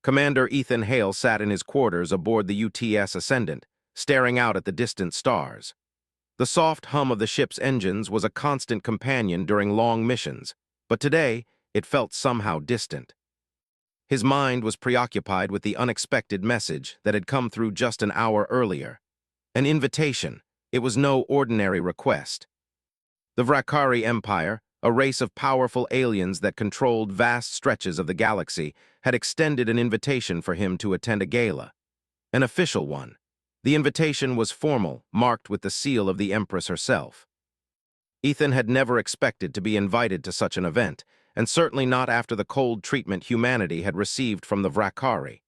Commander Ethan Hale sat in his quarters aboard the UTS Ascendant, staring out at the distant stars. The soft hum of the ship's engines was a constant companion during long missions, but today it felt somehow distant. His mind was preoccupied with the unexpected message that had come through just an hour earlier. An invitation. It was no ordinary request. The Vrakari Empire, a race of powerful aliens that controlled vast stretches of the galaxy, had extended an invitation for him to attend a gala. An official one. The invitation was formal, marked with the seal of the Empress herself. Ethan had never expected to be invited to such an event, and certainly not after the cold treatment humanity had received from the Vrakari.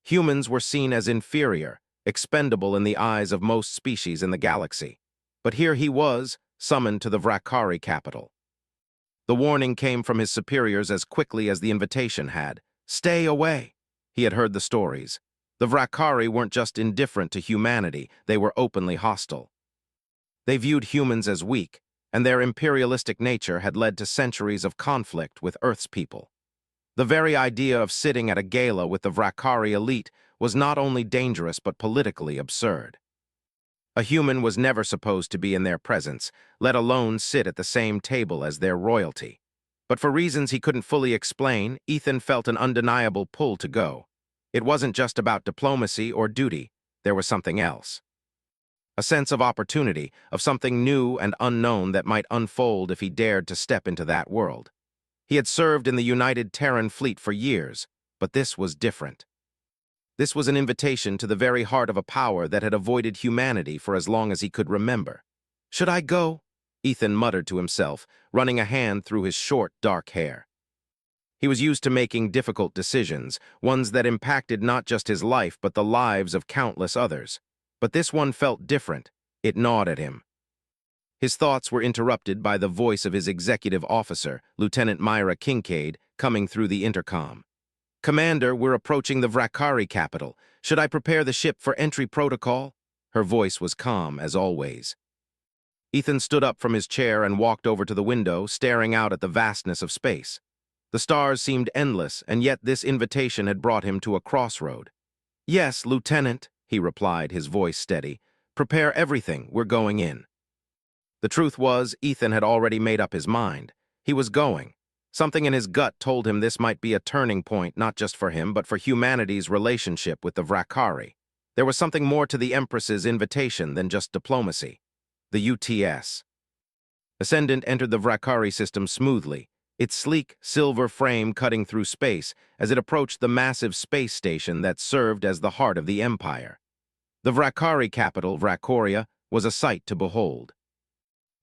Humans were seen as inferior, expendable in the eyes of most species in the galaxy. But here he was, summoned to the Vrakari capital. The warning came from his superiors as quickly as the invitation had. Stay away! He had heard the stories. The Vrakari weren't just indifferent to humanity, they were openly hostile. They viewed humans as weak, and their imperialistic nature had led to centuries of conflict with Earth's people. The very idea of sitting at a gala with the Vrakari elite was not only dangerous but politically absurd. A human was never supposed to be in their presence, let alone sit at the same table as their royalty. But for reasons he couldn't fully explain, Ethan felt an undeniable pull to go. It wasn't just about diplomacy or duty, there was something else. A sense of opportunity, of something new and unknown that might unfold if he dared to step into that world. He had served in the United Terran Fleet for years, but this was different. This was an invitation to the very heart of a power that had avoided humanity for as long as he could remember. Should I go? Ethan muttered to himself, running a hand through his short, dark hair. He was used to making difficult decisions, ones that impacted not just his life but the lives of countless others. But this one felt different. It gnawed at him. His thoughts were interrupted by the voice of his executive officer, Lieutenant Myra Kincaid, coming through the intercom. Commander, we're approaching the Vrakari capital. Should I prepare the ship for entry protocol? Her voice was calm, as always. Ethan stood up from his chair and walked over to the window, staring out at the vastness of space. The stars seemed endless, and yet this invitation had brought him to a crossroad. Yes, Lieutenant, he replied, his voice steady. Prepare everything, we're going in. The truth was, Ethan had already made up his mind. He was going. Something in his gut told him this might be a turning point not just for him but for humanity's relationship with the Vrakari. There was something more to the Empress's invitation than just diplomacy. The UTS. Ascendant entered the Vrakari system smoothly, its sleek, silver frame cutting through space as it approached the massive space station that served as the heart of the Empire. The Vrakari capital, Vracoria, was a sight to behold.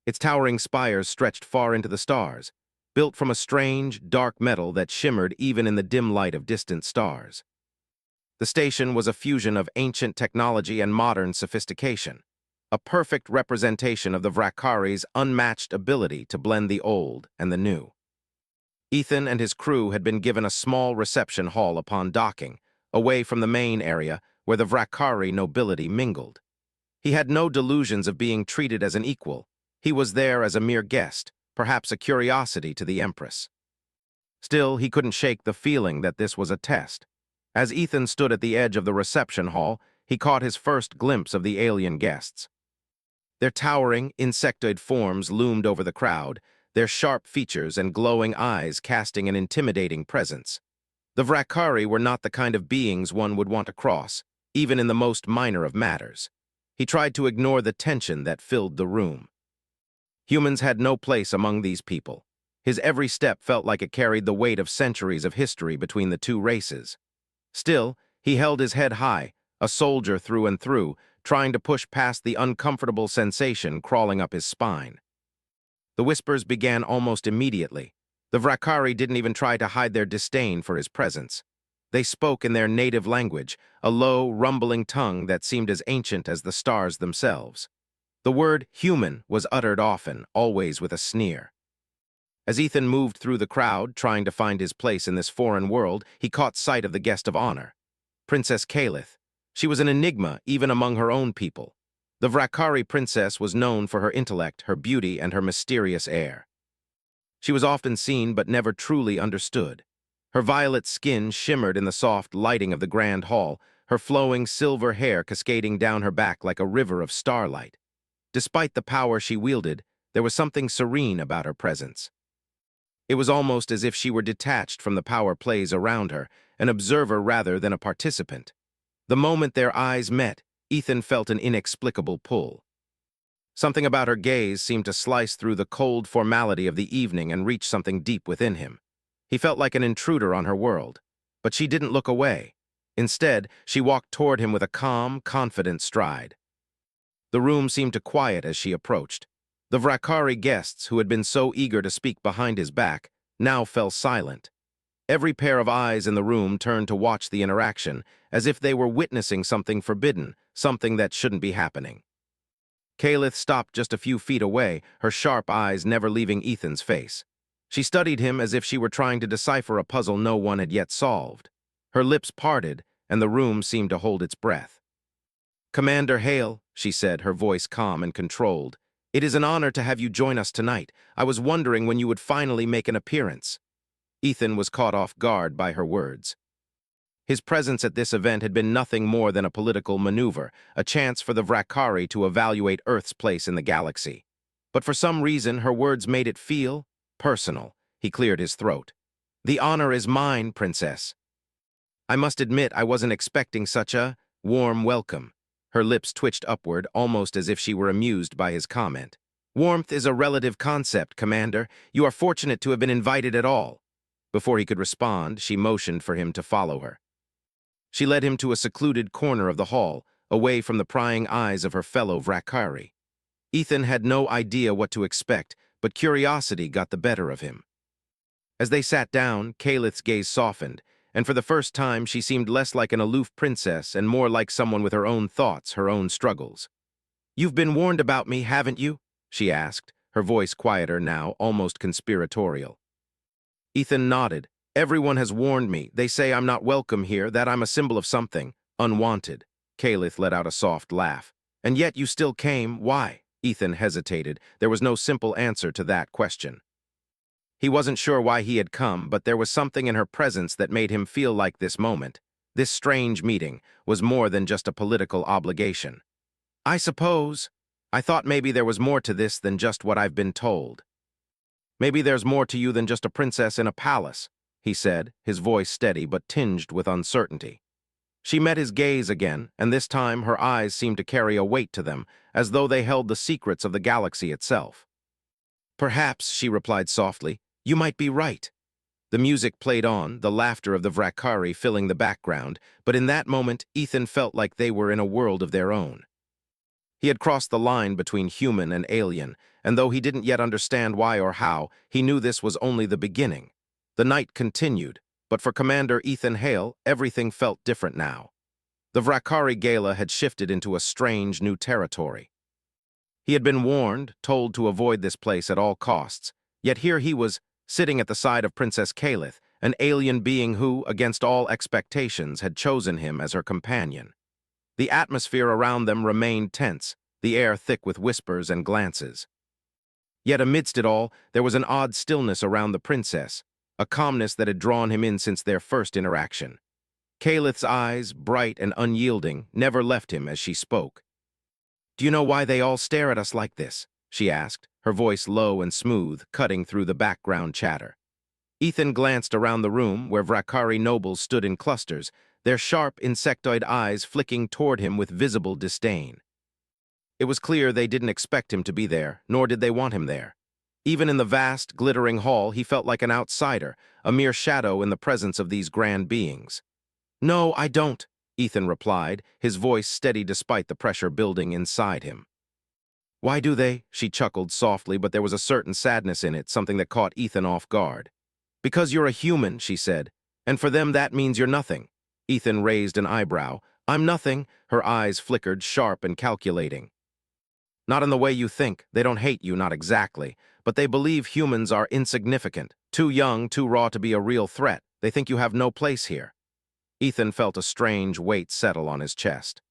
Its towering spires stretched far into the stars, built from a strange, dark metal that shimmered even in the dim light of distant stars. The station was a fusion of ancient technology and modern sophistication, a perfect representation of the Vrakari's unmatched ability to blend the old and the new. Ethan and his crew had been given a small reception hall upon docking, away from the main area where the Vrakari nobility mingled. He had no delusions of being treated as an equal. He was there as a mere guest, perhaps a curiosity to the Empress. Still, he couldn't shake the feeling that this was a test. As Ethan stood at the edge of the reception hall, he caught his first glimpse of the alien guests. Their towering, insectoid forms loomed over the crowd, their sharp features and glowing eyes casting an intimidating presence. The Vrakari were not the kind of beings one would want to cross, even in the most minor of matters. He tried to ignore the tension that filled the room. Humans had no place among these people. His every step felt like it carried the weight of centuries of history between the two races. Still, he held his head high, a soldier through and through, trying to push past the uncomfortable sensation crawling up his spine. The whispers began almost immediately. The Vrakari didn't even try to hide their disdain for his presence. They spoke in their native language, a low, rumbling tongue that seemed as ancient as the stars themselves. The word human was uttered often, always with a sneer. As Ethan moved through the crowd, trying to find his place in this foreign world, he caught sight of the guest of honor, Princess Kalith. She was an enigma even among her own people. The Vrakari princess was known for her intellect, her beauty, and her mysterious air. She was often seen but never truly understood. Her violet skin shimmered in the soft lighting of the grand hall, her flowing silver hair cascading down her back like a river of starlight. Despite the power she wielded, there was something serene about her presence. It was almost as if she were detached from the power plays around her, an observer rather than a participant. The moment their eyes met, Ethan felt an inexplicable pull. Something about her gaze seemed to slice through the cold formality of the evening and reach something deep within him. He felt like an intruder on her world, but she didn't look away. Instead, she walked toward him with a calm, confident stride. The room seemed to quiet as she approached. The Vrakari guests, who had been so eager to speak behind his back, now fell silent. Every pair of eyes in the room turned to watch the interaction, as if they were witnessing something forbidden, something that shouldn't be happening. Kalith stopped just a few feet away, her sharp eyes never leaving Ethan's face. She studied him as if she were trying to decipher a puzzle no one had yet solved. Her lips parted, and the room seemed to hold its breath. "Commander Hale," she said, her voice calm and controlled, "it is an honor to have you join us tonight. I was wondering when you would finally make an appearance." Ethan was caught off guard by her words. His presence at this event had been nothing more than a political maneuver, a chance for the Vrakari to evaluate Earth's place in the galaxy. But for some reason, her words made it feel personal. He cleared his throat. "The honor is mine, Princess. I must admit I wasn't expecting such a warm welcome." Her lips twitched upward, almost as if she were amused by his comment. "Warmth is a relative concept, Commander. You are fortunate to have been invited at all." Before he could respond, she motioned for him to follow her. She led him to a secluded corner of the hall, away from the prying eyes of her fellow Vrakari. Ethan had no idea what to expect, but curiosity got the better of him. As they sat down, Kalith's gaze softened, and for the first time she seemed less like an aloof princess and more like someone with her own thoughts, her own struggles. "You've been warned about me, haven't you?" she asked, her voice quieter now, almost conspiratorial. Ethan nodded. "Everyone has warned me. They say I'm not welcome here, that I'm a symbol of something unwanted." Kalith let out a soft laugh. "And yet you still came. Why?" Ethan hesitated. There was no simple answer to that question. He wasn't sure why he had come, but there was something in her presence that made him feel like this moment, this strange meeting, was more than just a political obligation. "I suppose. I thought maybe there was more to this than just what I've been told." "Maybe there's more to you than just a princess in a palace," he said, his voice steady but tinged with uncertainty. She met his gaze again, and this time her eyes seemed to carry a weight to them, as though they held the secrets of the galaxy itself. "Perhaps," she replied softly, "you might be right." The music played on, the laughter of the Vrakari filling the background, but in that moment Ethan felt like they were in a world of their own. He had crossed the line between human and alien, and though he didn't yet understand why or how, he knew this was only the beginning. The night continued, but for Commander Ethan Hale, everything felt different now. The Vrakari Gala had shifted into a strange new territory. He had been warned, told to avoid this place at all costs, yet here he was, sitting at the side of Princess Kalith, an alien being who, against all expectations, had chosen him as her companion. The atmosphere around them remained tense, the air thick with whispers and glances. Yet amidst it all, there was an odd stillness around the princess, a calmness that had drawn him in since their first interaction. Kalith's eyes, bright and unyielding, never left him as she spoke. "Do you know why they all stare at us like this?" she asked, her voice low and smooth, cutting through the background chatter. Ethan glanced around the room where Vrakari nobles stood in clusters, their sharp, insectoid eyes flicking toward him with visible disdain. It was clear they didn't expect him to be there, nor did they want him there. Even in the vast, glittering hall, he felt like an outsider, a mere shadow in the presence of these grand beings. "No, I don't," Ethan replied, his voice steady despite the pressure building inside him. "Why do they?" She chuckled softly, but there was a certain sadness in it, something that caught Ethan off guard. "Because you're a human," she said, "and for them that means you're nothing." Ethan raised an eyebrow. "I'm nothing." Her eyes flickered, sharp and calculating. "Not in the way you think. They don't hate you, not exactly, but they believe humans are insignificant, too young, too raw to be a real threat. They think you have no place here." Ethan felt a strange weight settle on his chest.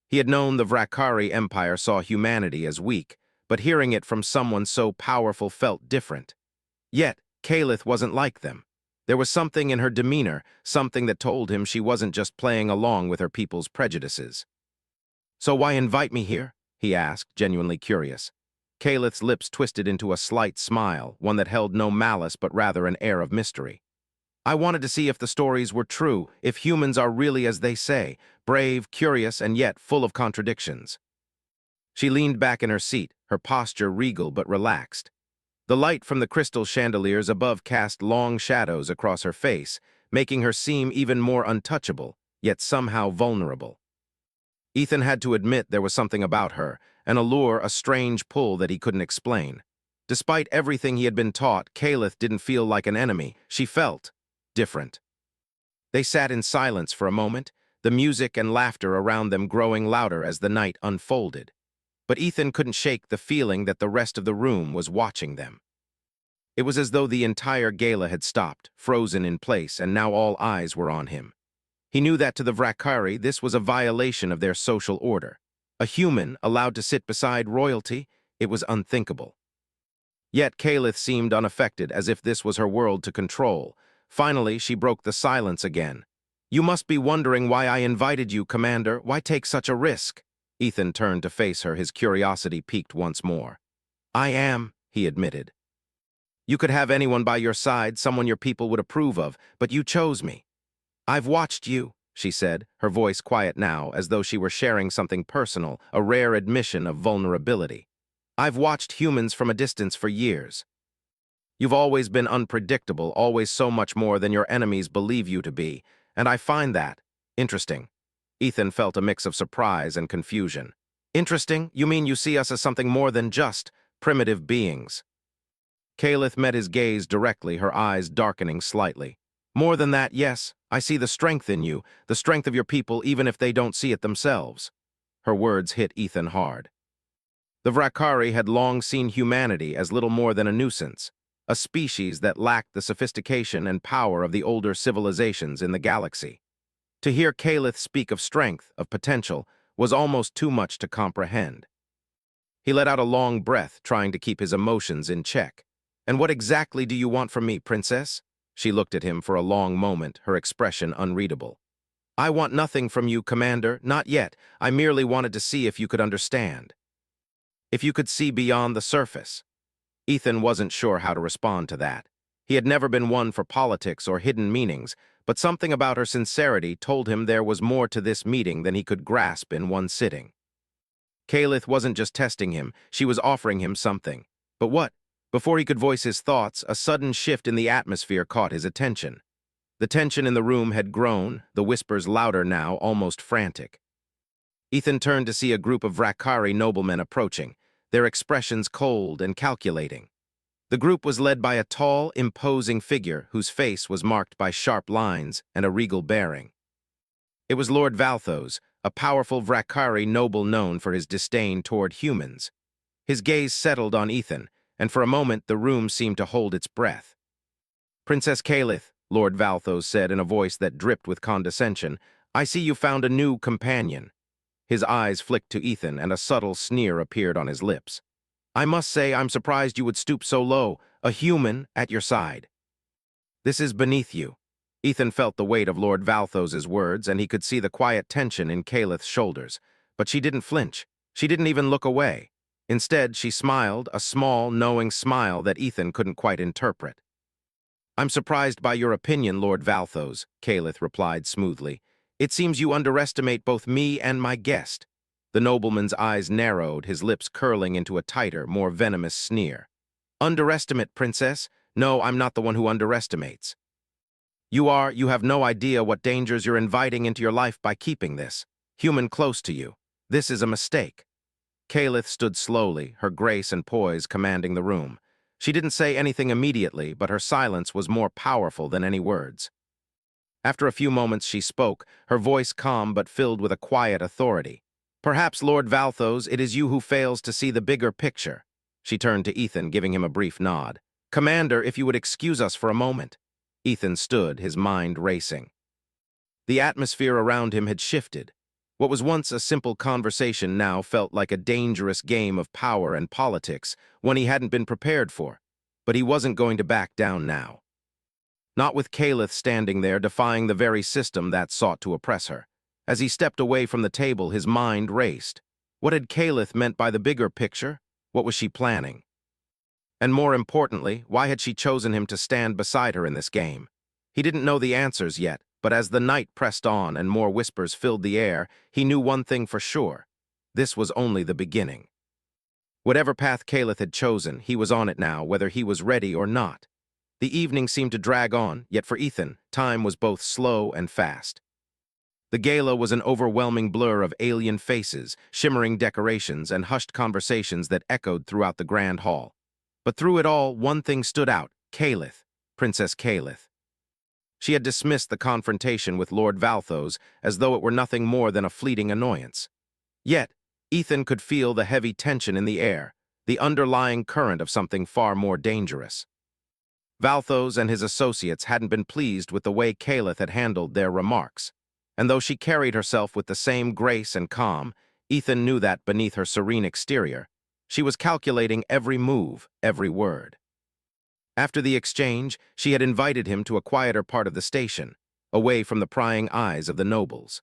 He had known the Vrakari Empire saw humanity as weak, but hearing it from someone so powerful felt different. Yet, Kalith wasn't like them. There was something in her demeanor, something that told him she wasn't just playing along with her people's prejudices. "So why invite me here?" he asked, genuinely curious. Calith's lips twisted into a slight smile, one that held no malice but rather an air of mystery. "I wanted to see if the stories were true, if humans are really as they say, brave, curious, and yet full of contradictions." She leaned back in her seat, her posture regal but relaxed. The light from the crystal chandeliers above cast long shadows across her face, making her seem even more untouchable, yet somehow vulnerable. Ethan had to admit there was something about her, an allure, a strange pull that he couldn't explain. Despite everything he had been taught, Calith didn't feel like an enemy. She felt different. They sat in silence for a moment, the music and laughter around them growing louder as the night unfolded. But Ethan couldn't shake the feeling that the rest of the room was watching them. It was as though the entire gala had stopped, frozen in place, and now all eyes were on him. He knew that to the Vrakari, this was a violation of their social order. A human allowed to sit beside royalty, it was unthinkable. Yet Calith seemed unaffected, as if this was her world to control. Finally, she broke the silence again. "You must be wondering why I invited you, Commander. Why take such a risk?" Ethan turned to face her, his curiosity piqued once more. "I am," he admitted. "You could have anyone by your side, someone your people would approve of, but you chose me. I've watched you," she said, her voice quiet now, as though she were sharing something personal, a rare admission of vulnerability. "I've watched humans from a distance for years. You've always been unpredictable, always so much more than your enemies believe you to be, and I find that interesting." Ethan felt a mix of surprise and confusion. "Interesting? You mean you see us as something more than just primitive beings?" Calith met his gaze directly, her eyes darkening slightly. "More than that, yes. I see the strength in you, the strength of your people, even if they don't see it themselves." Her words hit Ethan hard. The Vrakari had long seen humanity as little more than a nuisance, a species that lacked the sophistication and power of the older civilizations in the galaxy. To hear Calith speak of strength, of potential, was almost too much to comprehend. He let out a long breath, trying to keep his emotions in check. "And what exactly do you want from me, Princess?" She looked at him for a long moment, her expression unreadable. "I want nothing from you, Commander, not yet. I merely wanted to see if you could understand. If you could see beyond the surface." Ethan wasn't sure how to respond to that. He had never been one for politics or hidden meanings, but something about her sincerity told him there was more to this meeting than he could grasp in one sitting. Calith wasn't just testing him, she was offering him something. But what? Before he could voice his thoughts, a sudden shift in the atmosphere caught his attention. The tension in the room had grown, the whispers louder now, almost frantic. Ethan turned to see a group of Vrakari noblemen approaching, their expressions cold and calculating. The group was led by a tall, imposing figure whose face was marked by sharp lines and a regal bearing. It was Lord Valthos, a powerful Vrakari noble known for his disdain toward humans. His gaze settled on Ethan, and for a moment the room seemed to hold its breath. "Princess Calith," Lord Valthos said in a voice that dripped with condescension, "I see you found a new companion." His eyes flicked to Ethan, and a subtle sneer appeared on his lips. "I must say I'm surprised you would stoop so low, a human at your side. This is beneath you." Ethan felt the weight of Lord Valthos's words, and he could see the quiet tension in Calith's shoulders. But she didn't flinch. She didn't even look away. Instead, she smiled, a small, knowing smile that Ethan couldn't quite interpret. "I'm surprised by your opinion, Lord Valthos," Calith replied smoothly. "It seems you underestimate both me and my guest." The nobleman's eyes narrowed, his lips curling into a tighter, more venomous sneer. "Underestimate, Princess? No, I'm not the one who underestimates. You have no idea what dangers you're inviting into your life by keeping this human close to you. This is a mistake." Calith stood slowly, her grace and poise commanding the room. She didn't say anything immediately, but her silence was more powerful than any words. After a few moments she spoke, her voice calm but filled with a quiet authority. "Perhaps, Lord Valthos, it is you who fails to see the bigger picture." She turned to Ethan, giving him a brief nod. "Commander, if you would excuse us for a moment." Ethan stood, his mind racing. The atmosphere around him had shifted. What was once a simple conversation now felt like a dangerous game of power and politics, one he hadn't been prepared for. But he wasn't going to back down now. not with Caliph standing there defying the very system that sought to oppress her. As he stepped away from the table, his mind raced. What had Caliph meant by the bigger picture? What was she planning? And more importantly, why had she chosen him to stand beside her in this game? He didn't know the answers yet, but as the night pressed on and more whispers filled the air, he knew one thing for sure. This was only the beginning. Whatever path Caliph had chosen, he was on it now, whether he was ready or not. The evening seemed to drag on, yet for Ethan, time was both slow and fast. The gala was an overwhelming blur of alien faces, shimmering decorations, and hushed conversations that echoed throughout the grand hall. But through it all, one thing stood out: Caliph, Princess Caliph. She had dismissed the confrontation with Lord Valthos as though it were nothing more than a fleeting annoyance. Yet, Ethan could feel the heavy tension in the air, the underlying current of something far more dangerous. Valthos and his associates hadn't been pleased with the way Caliph had handled their remarks, and though she carried herself with the same grace and calm, Ethan knew that beneath her serene exterior, she was calculating every move, every word. After the exchange, she had invited him to a quieter part of the station, away from the prying eyes of the nobles.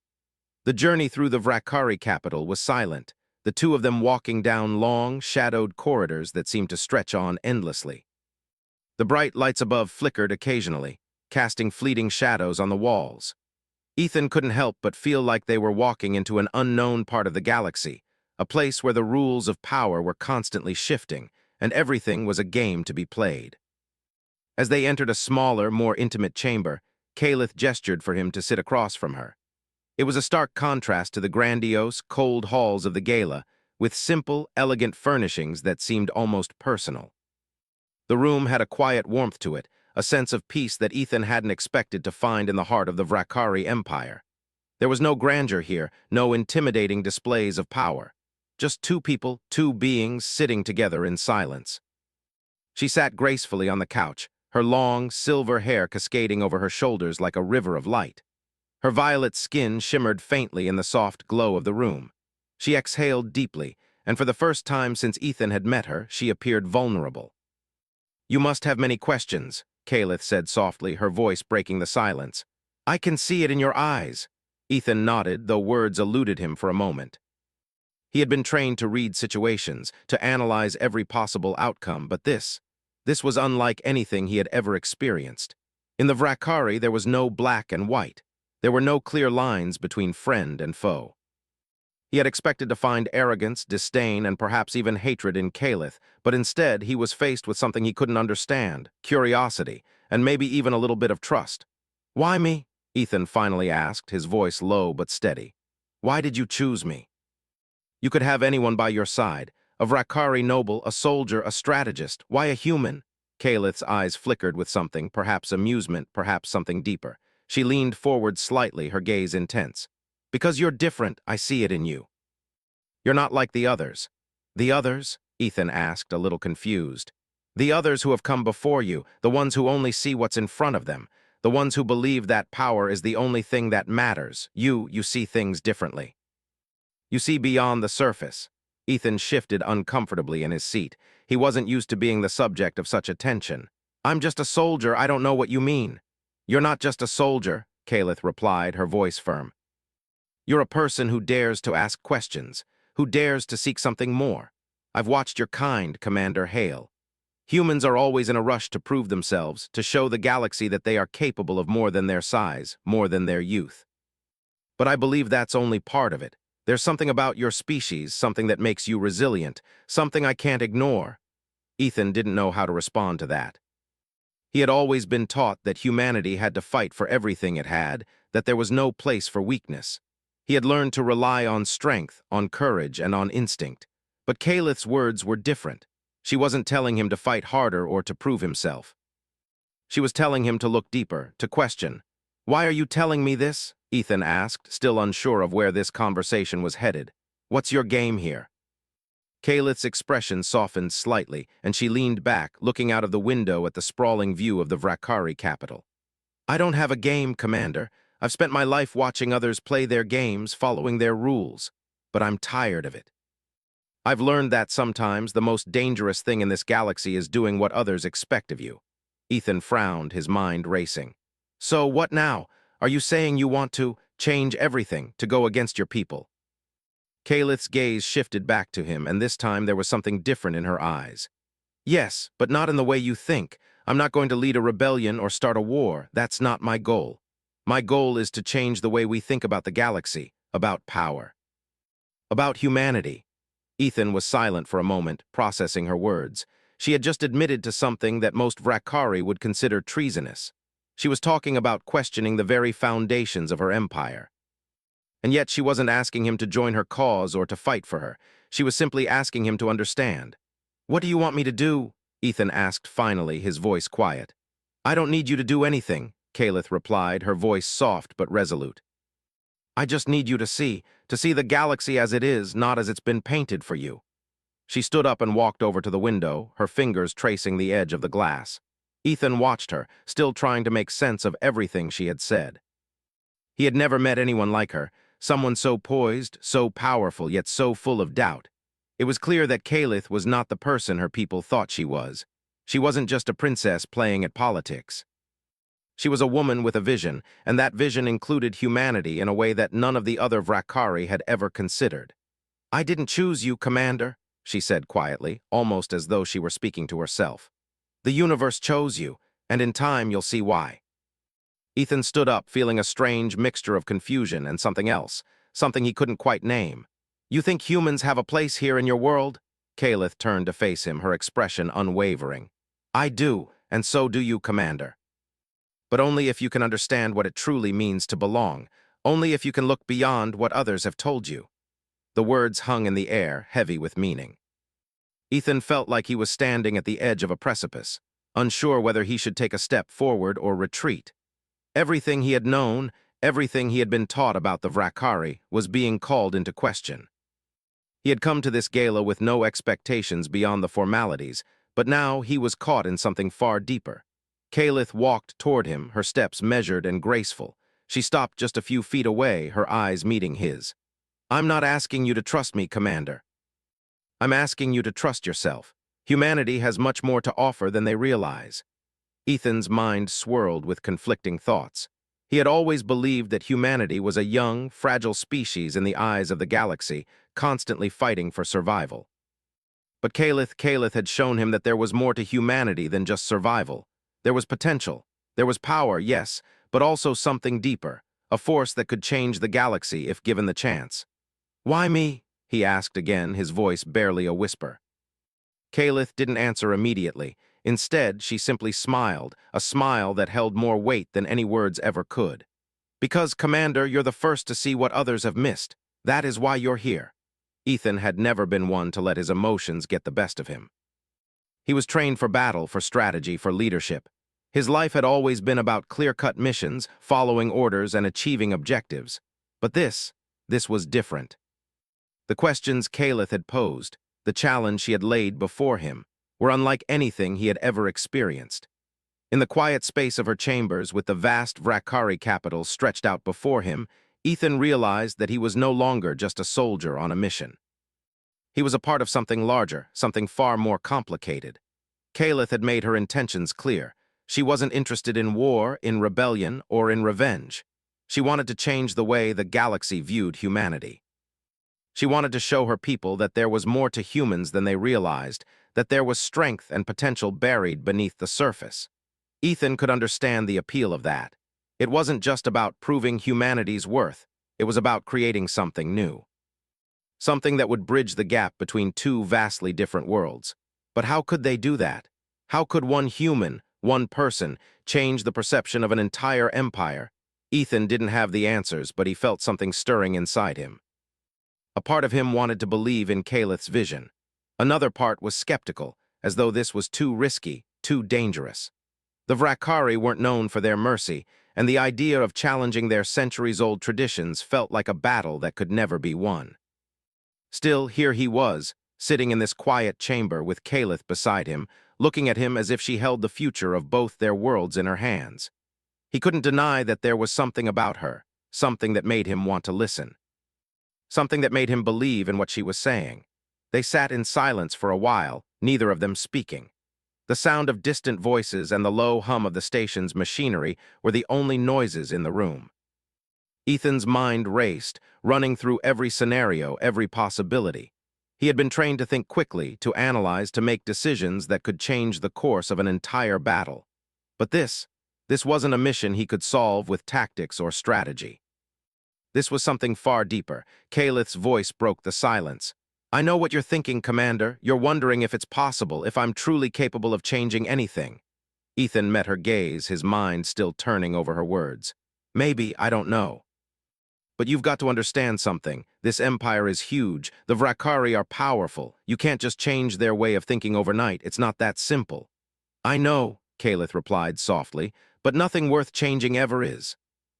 The journey through the Vrakari capital was silent, the two of them walking down long, shadowed corridors that seemed to stretch on endlessly. The bright lights above flickered occasionally, casting fleeting shadows on the walls. Ethan couldn't help but feel like they were walking into an unknown part of the galaxy, a place where the rules of power were constantly shifting, and everything was a game to be played. As they entered a smaller, more intimate chamber, Caliph gestured for him to sit across from her. It was a stark contrast to the grandiose, cold halls of the gala, with simple, elegant furnishings that seemed almost personal. The room had a quiet warmth to it, a sense of peace that Ethan hadn't expected to find in the heart of the Vrakari Empire. There was no grandeur here, no intimidating displays of power. Just two people, two beings, sitting together in silence. She sat gracefully on the couch, her long, silver hair cascading over her shoulders like a river of light. Her violet skin shimmered faintly in the soft glow of the room. She exhaled deeply, and for the first time since Ethan had met her, she appeared vulnerable. "You must have many questions," Caliph said softly, her voice breaking the silence. "I can see it in your eyes." Ethan nodded, though words eluded him for a moment. He had been trained to read situations, to analyze every possible outcome, but this was unlike anything he had ever experienced. In the Vrakari, there was no black and white. There were no clear lines between friend and foe. He had expected to find arrogance, disdain, and perhaps even hatred in Caliph, but instead he was faced with something he couldn't understand: curiosity, and maybe even a little bit of trust. "Why me?" Ethan finally asked, his voice low but steady. "Why did you choose me? You could have anyone by your side, a Vrakari noble, a soldier, a strategist. Why a human?" Caliph's eyes flickered with something, perhaps amusement, perhaps something deeper. She leaned forward slightly, her gaze intense. "Because you're different, I see it in you. You're not like the others." "The others?" Ethan asked, a little confused. "The others who have come before you, the ones who only see what's in front of them, the ones who believe that power is the only thing that matters. You see things differently. You see beyond the surface." Ethan shifted uncomfortably in his seat. He wasn't used to being the subject of such attention. "I'm just a soldier, I don't know what you mean." "You're not just a soldier," Caliph replied, her voice firm. "You're a person who dares to ask questions, who dares to seek something more. I've watched your kind, Commander Hale. Humans are always in a rush to prove themselves, to show the galaxy that they are capable of more than their size, more than their youth. But I believe that's only part of it. There's something about your species, something that makes you resilient, something I can't ignore." Ethan didn't know how to respond to that. He had always been taught that humanity had to fight for everything it had, that there was no place for weakness. He had learned to rely on strength, on courage, and on instinct. But Caliph's words were different. She wasn't telling him to fight harder or to prove himself. She was telling him to look deeper, to question. "Why are you telling me this?" Ethan asked, still unsure of where this conversation was headed. "What's your game here?" Caliph's expression softened slightly, and she leaned back, looking out of the window at the sprawling view of the Vrakari capital. "I don't have a game, Commander. I've spent my life watching others play their games, following their rules. But I'm tired of it. I've learned that sometimes the most dangerous thing in this galaxy is doing what others expect of you. Ethan frowned, his mind racing. So what now? Are you saying you want to change everything to go against your people? Kalith's gaze shifted back to him, and this time there was something different in her eyes. Yes, but not in the way you think. I'm not going to lead a rebellion or start a war. That's not my goal. My goal is to change the way we think about the galaxy, about power, about humanity. Ethan was silent for a moment, processing her words. She had just admitted to something that most Vrakari would consider treasonous. She was talking about questioning the very foundations of her empire. And yet she wasn't asking him to join her cause or to fight for her. She was simply asking him to understand. What do you want me to do? Ethan asked finally, his voice quiet. I don't need you to do anything, Kalith replied, her voice soft but resolute. I just need you to see the galaxy as it is, not as it's been painted for you. She stood up and walked over to the window, her fingers tracing the edge of the glass. Ethan watched her, still trying to make sense of everything she had said. He had never met anyone like her, someone so poised, so powerful, yet so full of doubt. It was clear that Kalith was not the person her people thought she was. She wasn't just a princess playing at politics. She was a woman with a vision, and that vision included humanity in a way that none of the other Vrakari had ever considered. I didn't choose you, Commander, she said quietly, almost as though she were speaking to herself. The universe chose you, and in time you'll see why. Ethan stood up, feeling a strange mixture of confusion and something else, something he couldn't quite name. You think humans have a place here in your world? Kalith turned to face him, her expression unwavering. I do, and so do you, Commander. But only if you can understand what it truly means to belong, only if you can look beyond what others have told you. The words hung in the air, heavy with meaning. Ethan felt like he was standing at the edge of a precipice, unsure whether he should take a step forward or retreat. Everything he had known, everything he had been taught about the Vrakari, was being called into question. He had come to this gala with no expectations beyond the formalities, but now he was caught in something far deeper. Kalith walked toward him, her steps measured and graceful. She stopped just a few feet away, her eyes meeting his. I'm not asking you to trust me, Commander. I'm asking you to trust yourself. Humanity has much more to offer than they realize. Ethan's mind swirled with conflicting thoughts. He had always believed that humanity was a young, fragile species in the eyes of the galaxy, constantly fighting for survival. But Kalith had shown him that there was more to humanity than just survival. There was potential. There was power, yes, but also something deeper, a force that could change the galaxy if given the chance. Why me? He asked again, his voice barely a whisper. Kalith didn't answer immediately. Instead, she simply smiled, a smile that held more weight than any words ever could. Because, Commander, you're the first to see what others have missed. That is why you're here. Ethan had never been one to let his emotions get the best of him. He was trained for battle, for strategy, for leadership. His life had always been about clear-cut missions, following orders, and achieving objectives. But this was different. The questions Kalith had posed, the challenge she had laid before him, were unlike anything he had ever experienced. In the quiet space of her chambers, with the vast Vrakari capital stretched out before him, Ethan realized that he was no longer just a soldier on a mission. He was a part of something larger, something far more complicated. Kalith had made her intentions clear. She wasn't interested in war, in rebellion, or in revenge. She wanted to change the way the galaxy viewed humanity. She wanted to show her people that there was more to humans than they realized, that there was strength and potential buried beneath the surface. Ethan could understand the appeal of that. It wasn't just about proving humanity's worth. It was about creating something new. Something that would bridge the gap between two vastly different worlds. But how could they do that? How could one human, one person, change the perception of an entire empire? Ethan didn't have the answers, but he felt something stirring inside him. A part of him wanted to believe in Kalith's vision. Another part was skeptical, as though this was too risky, too dangerous. The Vrakari weren't known for their mercy, and the idea of challenging their centuries-old traditions felt like a battle that could never be won. Still, here he was, sitting in this quiet chamber with Kalith beside him, looking at him as if she held the future of both their worlds in her hands. He couldn't deny that there was something about her, something that made him want to listen. Something that made him believe in what she was saying. They sat in silence for a while, neither of them speaking. The sound of distant voices and the low hum of the station's machinery were the only noises in the room. Ethan's mind raced, running through every scenario, every possibility. He had been trained to think quickly, to analyze, to make decisions that could change the course of an entire battle. But this wasn't a mission he could solve with tactics or strategy. This was something far deeper. Calith's voice broke the silence. "I know what you're thinking, Commander. You're wondering if it's possible, if I'm truly capable of changing anything." Ethan met her gaze, his mind still turning over her words. "Maybe, I don't know. But you've got to understand something. This empire is huge. The Vrakari are powerful. You can't just change their way of thinking overnight. It's not that simple." "I know," Calith replied softly, "but nothing worth changing ever is."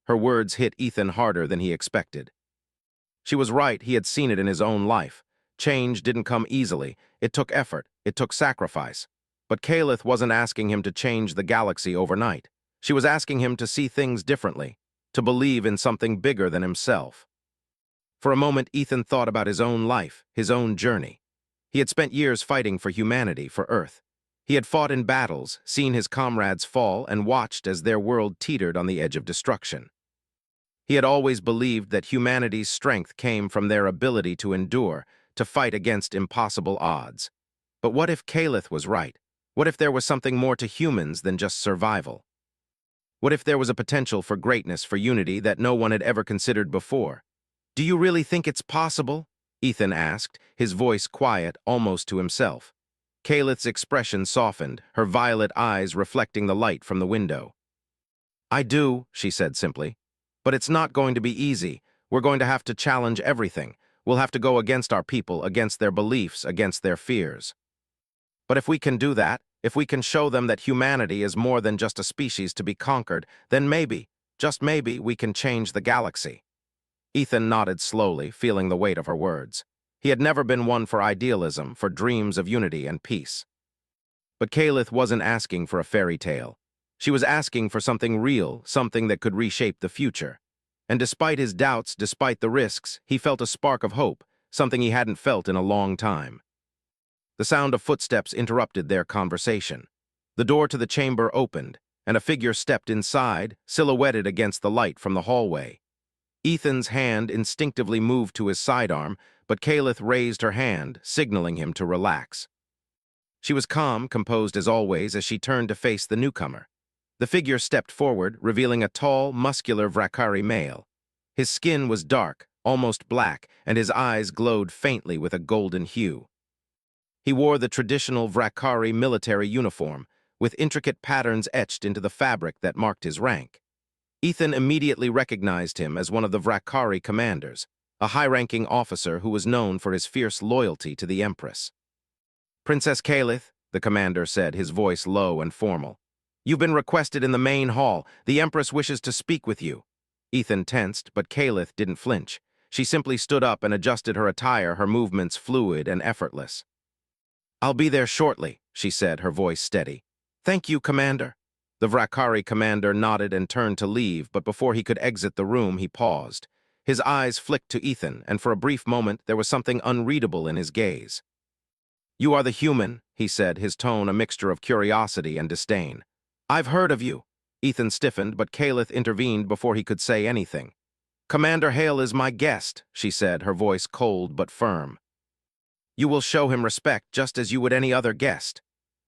Her words hit Ethan harder than he expected. She was right, he had seen it in his own life. Change didn't come easily. It took effort. It took sacrifice. But Calith wasn't asking him to change the galaxy overnight. She was asking him to see things differently, to believe in something bigger than himself. For a moment, Ethan thought about his own life, his own journey. He had spent years fighting for humanity, for Earth. He had fought in battles, seen his comrades fall, and watched as their world teetered on the edge of destruction. He had always believed that humanity's strength came from their ability to endure, to fight against impossible odds. But what if Calith was right? What if there was something more to humans than just survival? What if there was a potential for greatness, for unity that no one had ever considered before? "Do you really think it's possible?" Ethan asked, his voice quiet, almost to himself. Calith's expression softened, her violet eyes reflecting the light from the window. "I do," she said simply. "But it's not going to be easy. We're going to have to challenge everything. We'll have to go against our people, against their beliefs, against their fears. But if we can do that, if we can show them that humanity is more than just a species to be conquered, then maybe, just maybe, we can change the galaxy." Ethan nodded slowly, feeling the weight of her words. He had never been one for idealism, for dreams of unity and peace. But Calith wasn't asking for a fairy tale. She was asking for something real, something that could reshape the future. And despite his doubts, despite the risks, he felt a spark of hope, something he hadn't felt in a long time. The sound of footsteps interrupted their conversation. The door to the chamber opened, and a figure stepped inside, silhouetted against the light from the hallway. Ethan's hand instinctively moved to his sidearm, but Calith raised her hand, signaling him to relax. She was calm, composed as always, as she turned to face the newcomer. The figure stepped forward, revealing a tall, muscular Vrakari male. His skin was dark, almost black, and his eyes glowed faintly with a golden hue. He wore the traditional Vrakari military uniform, with intricate patterns etched into the fabric that marked his rank. Ethan immediately recognized him as one of the Vrakari commanders, a high-ranking officer who was known for his fierce loyalty to the Empress. "Princess Calith," the commander said, his voice low and formal. "You've been requested in the main hall. The Empress wishes to speak with you." Ethan tensed, but Calith didn't flinch. She simply stood up and adjusted her attire, her movements fluid and effortless. "I'll be there shortly," she said, her voice steady. "Thank you, Commander." The Vrakari commander nodded and turned to leave, but before he could exit the room, he paused. His eyes flicked to Ethan, and for a brief moment there was something unreadable in his gaze. "You are the human," he said, his tone a mixture of curiosity and disdain. "I've heard of you." Ethan stiffened, but Calith intervened before he could say anything. "Commander Hale is my guest," she said, her voice cold but firm. "You will show him respect just as you would any other guest."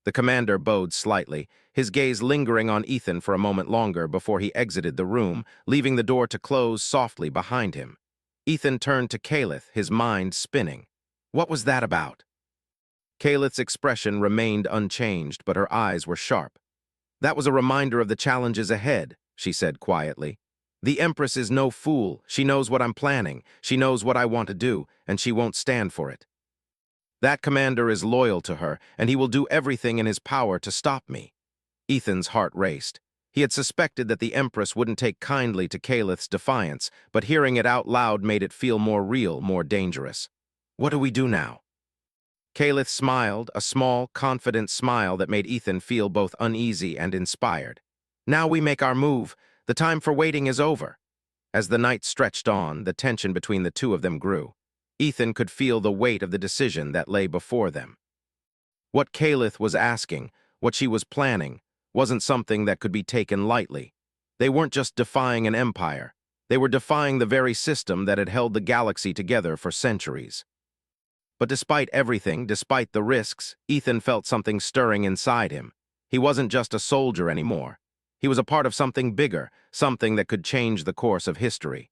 The commander bowed slightly, his gaze lingering on Ethan for a moment longer before he exited the room, leaving the door to close softly behind him. Ethan turned to Calith, his mind spinning. What was that about? Calith's expression remained unchanged, but her eyes were sharp. "That was a reminder of the challenges ahead," she said quietly. "The Empress is no fool. She knows what I'm planning. She knows what I want to do, and she won't stand for it. That commander is loyal to her, and he will do everything in his power to stop me." Ethan's heart raced. He had suspected that the Empress wouldn't take kindly to Calith's defiance, but hearing it out loud made it feel more real, more dangerous. "What do we do now?" Calith smiled, a small, confident smile that made Ethan feel both uneasy and inspired. "Now we make our move. The time for waiting is over." As the night stretched on, the tension between the two of them grew. Ethan could feel the weight of the decision that lay before them. What Calith was asking, what she was planning, wasn't something that could be taken lightly. They weren't just defying an empire. They were defying the very system that had held the galaxy together for centuries. But despite everything, despite the risks, Ethan felt something stirring inside him. He wasn't just a soldier anymore. He was a part of something bigger, something that could change the course of history.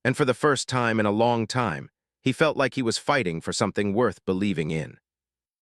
And for the first time in a long time, he felt like he was fighting for something worth believing in.